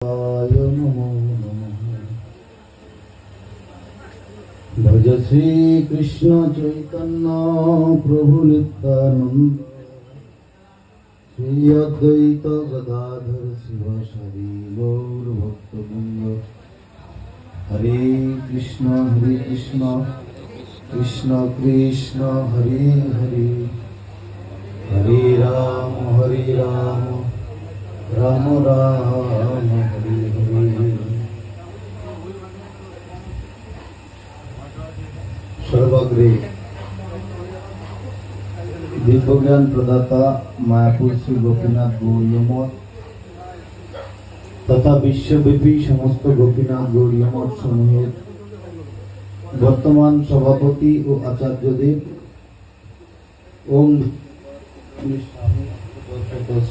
नमो नमः। भज श्री कृष्ण चैतन्य प्रभु नित्यानंद श्री अद्वैत गदाधर शिवासादि गौर भक्तवृंद। हरे कृष्ण कृष्ण कृष्ण हरे हरे, हरे राम राम राम हरे हरे। सर्वग्रे दिव्यज्ञान प्रदाता मायापुर श्री गोपीनाथ गौड़ीय मठ तथा विश्वव्यापी समस्त गोपीनाथ गौड़ीय मठ समूहेर वर्तमान सभापति और आचार्यदेव ओम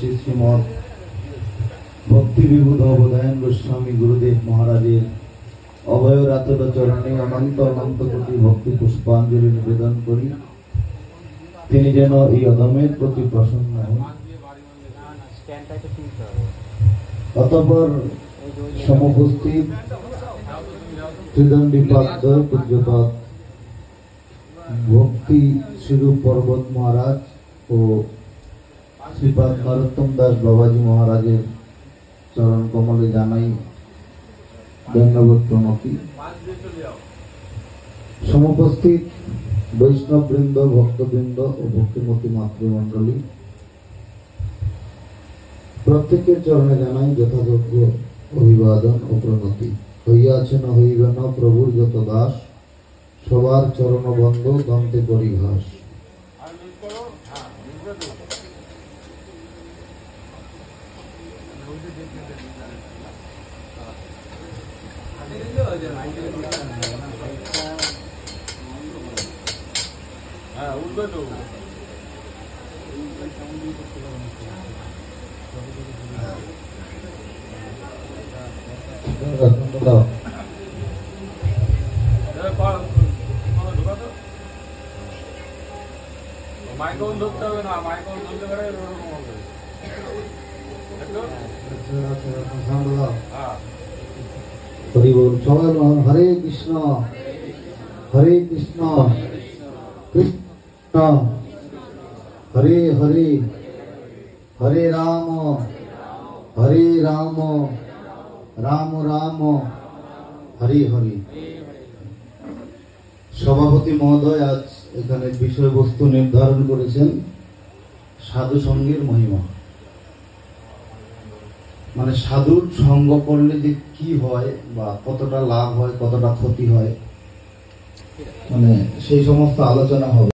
श्री श्रीमद भक्ति विभूत अवधान गोस्वामी गुरुदेव महाराजेर अभय रातल चरणे अनंत अनंत कोटि भक्ति पुष्पांजलि निवेदन करी तिनि जेन এই অধমের প্রতি প্রসন্ন হন। অতঃপর সমুপস্থিত त्रिदंडीपाद पूज्यपाद भक्ति श्रीरूप पर्वत महाराज और श्रीपाद नरोत्तम दास बाबाजी महाराजेर चरण कमले जानाई धन्यवाद प्रणति। समुपस्थित वैष्णव वृंद भक्तवृंद और भक्तिमती मातृमंडली प्रत्येकेर चरणे जानाई यथायोग्य अभिवादन और प्रणति। হইয়াছে না হইবে না প্রভুর যত দাস সবার চরণ বন্ধ দন্তে পরিঘাস। हरे कृष्ण कृष्ण हरे हरे, हरे राम राम राम हरे हरे। सभापति महोदय आज এখানে বিষয়বস্তু নির্ধারণ করেছেন সাধু সঙ্গের মহিমা, মানে সাধুর সঙ্গ করলে যে কি হয় বা কতটা লাভ হয় কতটা ক্ষতি হয়, মানে সেই সমস্ত আলোচনা হবে।